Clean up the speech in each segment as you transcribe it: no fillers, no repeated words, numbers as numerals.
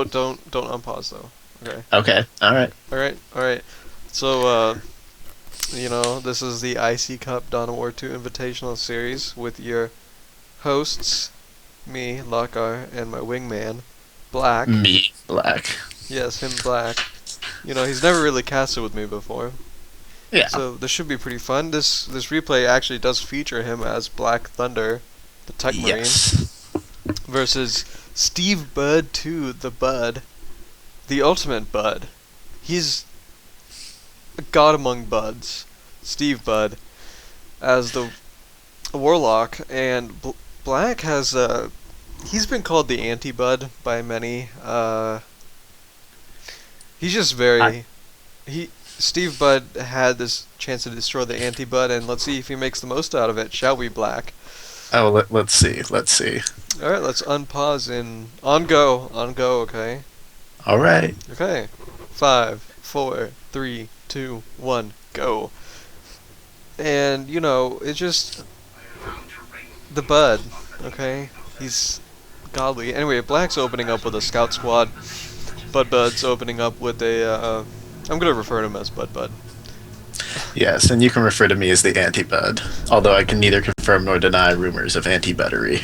don't unpause though. Okay. Okay. All right. Alright. So, this is the IC Cup Dawn of War 2 Invitational Series with your hosts, me, Lokgar, and my wingman, Black. Me, Black. Yes, him, Black. He's never really casted with me before. Yeah. So this should be pretty fun. This replay actually does feature him as BlaqkThunder, the Tech Marine, Yes. versus SteveBud 2, the Bud, the ultimate Bud. He's a god among buds. SteveBud as the Warlock, and Black has he's been called the anti-Bud by many. He's just very SteveBud had this chance to destroy the anti-Bud, and let's see if he makes the most out of it, shall we, Black? Oh, let's see. Let's see. Alright, let's unpause in on go, okay? All right. Okay. 5, 4, 3, 2, 1, go. And, it's just the Bud, okay? He's godly. Anyway, Black's opening up with a scout squad. Bud's opening up with a, I'm gonna refer to him as Bud. Yes, and you can refer to me as the anti-Bud, although I can neither confirm nor deny rumors of anti-Buddery.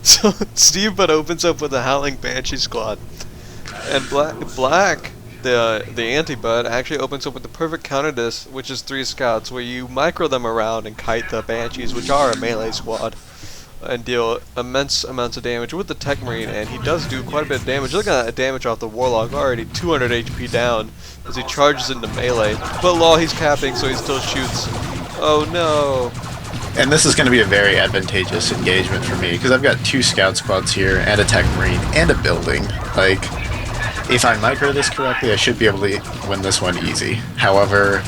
So, SteveBud opens up with a Howling Banshee squad. And Black, the anti-Bud, actually opens up with the perfect counter disc, which is 3 scouts, where you micro them around and kite the Banshees, which are a melee squad, and deal immense amounts of damage with the Tech Marine, and he does do quite a bit of damage. Look at that damage off the Warlock, already 200 HP down as he charges into melee. But lol, he's capping, so he still shoots. Oh no. And this is going to be a very advantageous engagement for me, because I've got 2 scout squads here, and a Tech Marine, and a building. Like, if I micro this correctly, I should be able to win this one easy. However,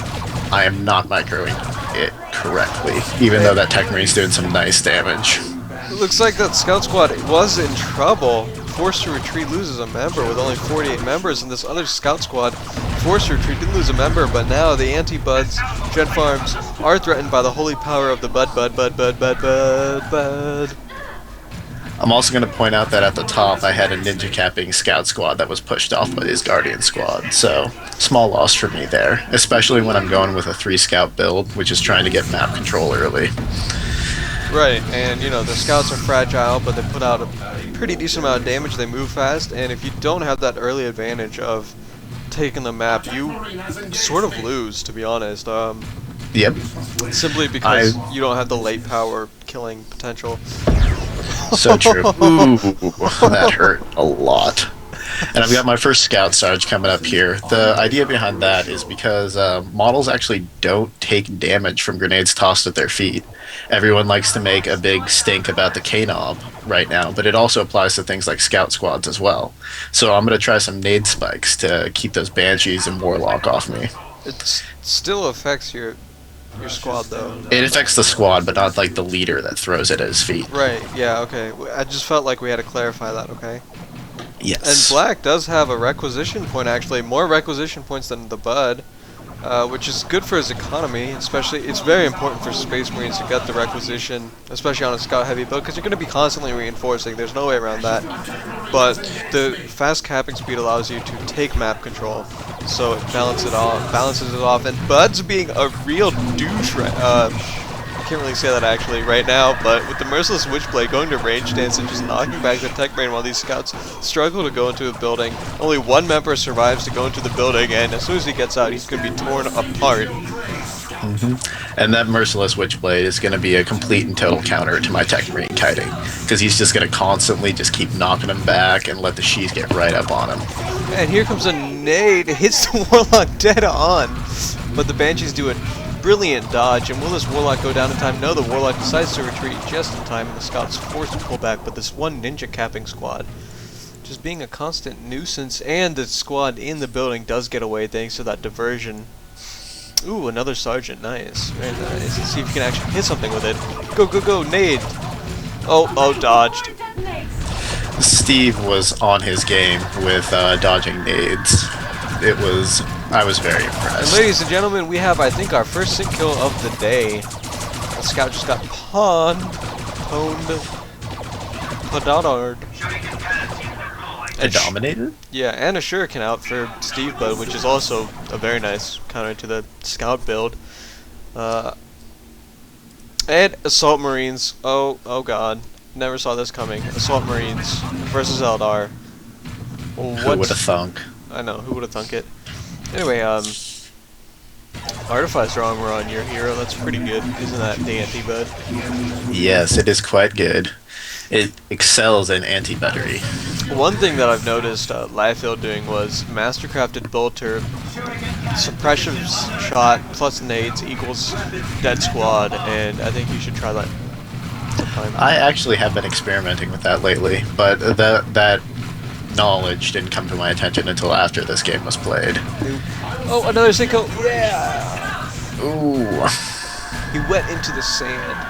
I am not microing it correctly, even though that Tech Marine's doing some nice damage. It looks like that scout squad was in trouble. Forced to retreat, loses a member with only 48 members, and this other scout squad, forced to retreat, did lose a member, but now the anti-Buds, Gen Farms, are threatened by the holy power of the Bud. I'm also going to point out that at the top I had a ninja capping scout squad that was pushed off by his guardian squad, so small loss for me there, especially when I'm going with a 3 scout build, which is trying to get map control early. Right, and the scouts are fragile, but they put out a pretty decent amount of damage, they move fast, and if you don't have that early advantage of taking the map, you sort of lose, to be honest. Yep. Simply because you don't have the late power killing potential. So true. Ooh, that hurt a lot. And I've got my first scout sarge coming up here. The idea behind that is because models actually don't take damage from grenades tossed at their feet. Everyone likes to make a big stink about the K-Knob right now, but it also applies to things like scout squads as well. So I'm going to try some nade spikes to keep those Banshees and Warlock off me. It still affects your squad, though. It affects the squad, but not like the leader that throws it at his feet. Right, yeah, okay. I just felt like we had to clarify that, okay? Yes. And Black does have a requisition point, actually, more requisition points than the Bud, which is good for his economy, especially, it's very important for Space Marines to get the requisition, especially on a scout heavy build, because you're going to be constantly reinforcing, there's no way around that. But the fast capping speed allows you to take map control, so it balances it off, and Bud's being a real douche, I can't really say that actually right now, but with the Merciless Witchblade going to range stance and just knocking back the Tech Marine while these scouts struggle to go into a building, only one member survives to go into the building, and as soon as he gets out, he's going to be torn apart. And that Merciless Witchblade is going to be a complete and total counter to my Tech Marine kiting, because he's just going to constantly just keep knocking him back and let the Shees get right up on him. And here comes a nade, it hits the Warlock dead on, but the Banshees do a brilliant dodge, and will this Warlock go down in time? No, the Warlock decides to retreat just in time, and the Scouts forced to pull back, but this one ninja capping squad just being a constant nuisance, and the squad in the building does get away thanks to that diversion. Ooh, another sergeant, nice, very nice. Let's see if you can actually hit something with it. Go, go, go, nade! Oh, dodged. Steve was on his game with dodging nades. I was very impressed. And ladies and gentlemen, we have, I think, our first sync kill of the day. The scout just got pwned. to dominate it? Yeah, and a Shuriken out for SteveBud, which is also a very nice counter to the Scout build. And Assault Marines. Oh god. Never saw this coming. Assault Marines versus Eldar. Who would have thunk? I know, who would have thunk it? Anyway, Artificer armor on your hero, that's pretty good. Isn't that the anti-bud? Yes, it is quite good. It excels in anti-buttery. One thing that I've noticed Liefeld doing was Mastercrafted Bolter, suppression shot plus nades equals dead squad, and I think you should try that sometime. I actually have been experimenting with that lately, but that knowledge didn't come to my attention until after this game was played. Oh, another Sinko! Yeah! Ooh. He went into the sand.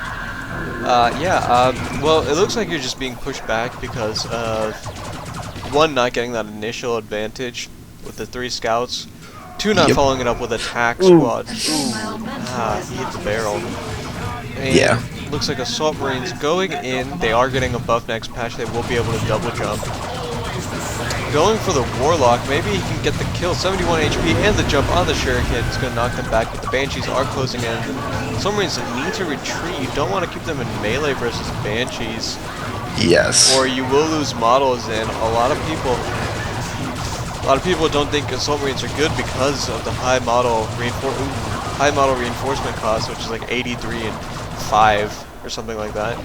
Well, it looks like you're just being pushed back because of, one, not getting that initial advantage with the 3 scouts, 2, not following it up with attack squad. Ooh. He hit the barrel. And looks like Assault Marines going in, they are getting a buff next patch, they will be able to double jump. Going for the Warlock, maybe he can get the kill, 71 HP, and the jump on the Shuriken is going to knock them back, but the Banshees are closing in. Some Marines need to retreat, you don't want to keep them in melee versus Banshees. Yes. Or you will lose models, and a lot of people don't think Assault Marines are good because of the high model reinforcement cost, which is like 83 and 5 or something like that.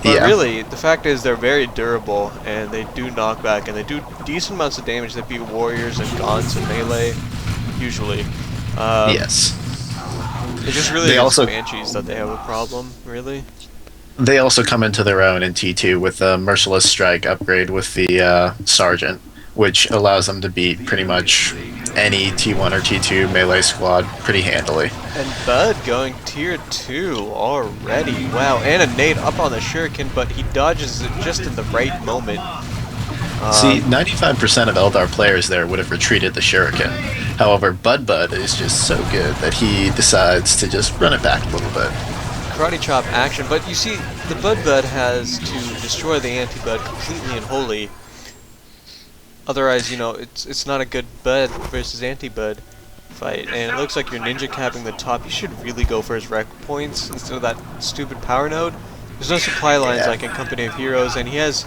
But really, the fact is they're very durable, and they do knock back, and they do decent amounts of damage. They beat warriors and gaunts and melee, usually. Yes. It's just really the Banshees that they have a problem, really. They also come into their own in T2 with the Merciless Strike upgrade with the Sergeant, which allows them to beat pretty much any T1 or T2 melee squad pretty handily. And Bud going tier 2 already. Wow, and a nade up on the Shuriken, but he dodges it just in the right moment. See, 95% of Eldar players there would have retreated the Shuriken. However, Bud is just so good that he decides to just run it back a little bit. Karate chop action, but you see, the Bud has to destroy the anti-Bud completely and wholly. Otherwise, you know, it's not a good Bud versus anti-Bud fight. And it looks like you're ninja capping the top. You should really go for his rec points instead of that stupid power node. There's no supply lines like in Company of Heroes, and he has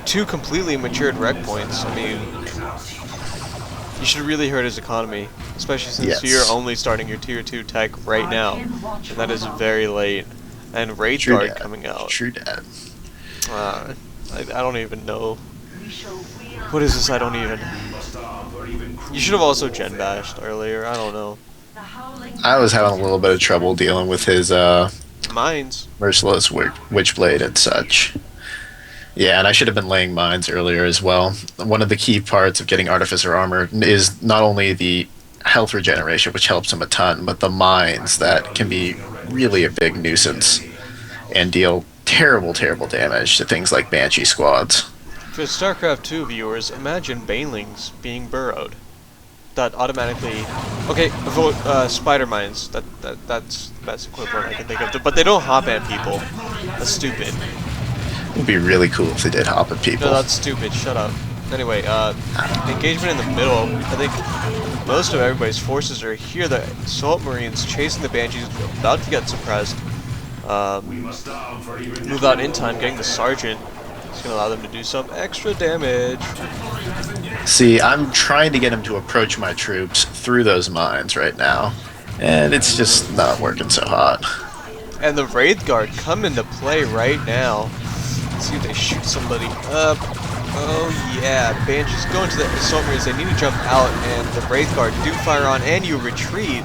2 completely matured rec points. I mean, you should really hurt his economy, especially since you're only starting your tier 2 tech right now, and that is very late. And Wraith Guard coming out. True dad. I don't even know. What is this? I don't even. You should have also gen bashed earlier. I don't know. I was having a little bit of trouble dealing with his mines. Merciless Witchblade and such. Yeah, and I should have been laying mines earlier as well. One of the key parts of getting Artificer armor is not only the health regeneration, which helps him a ton, but the mines that can be really a big nuisance and deal terrible damage to things like Banshee squads. For StarCraft 2 viewers, imagine Banelings being burrowed. That automatically... Okay, spider mines. That's the best equivalent I can think of. But they don't hop at people. That's stupid. It would be really cool if they did hop at people. No, that's stupid. Shut up. Anyway, engagement in the middle. I think most of everybody's forces are here. The Assault Marines chasing the Banshees, about to get suppressed. Move out in time, getting the Sergeant. It's going to allow them to do some extra damage. See, I'm trying to get him to approach my troops through those mines right now, and it's just not working so hot. And the Wraith Guard come into play right now. Let's see if they shoot somebody up. Oh yeah, Banshees going to the Assault Marines. They need to jump out, and the Wraith Guard do fire on, and you retreat.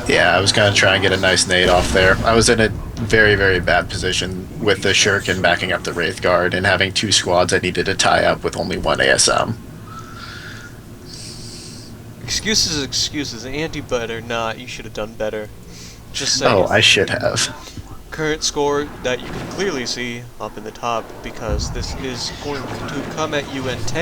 Yeah, I was going to try and get a nice nade off there. I was in a very bad position with the Shuriken backing up the Wraith Guard and having 2 squads I needed to tie up with only 1 ASM. Excuses. Anti-Bud or not, you should have done better. Just saying. Oh, I should have. Current score that you can clearly see up in the top, because this is going to come at you in 10.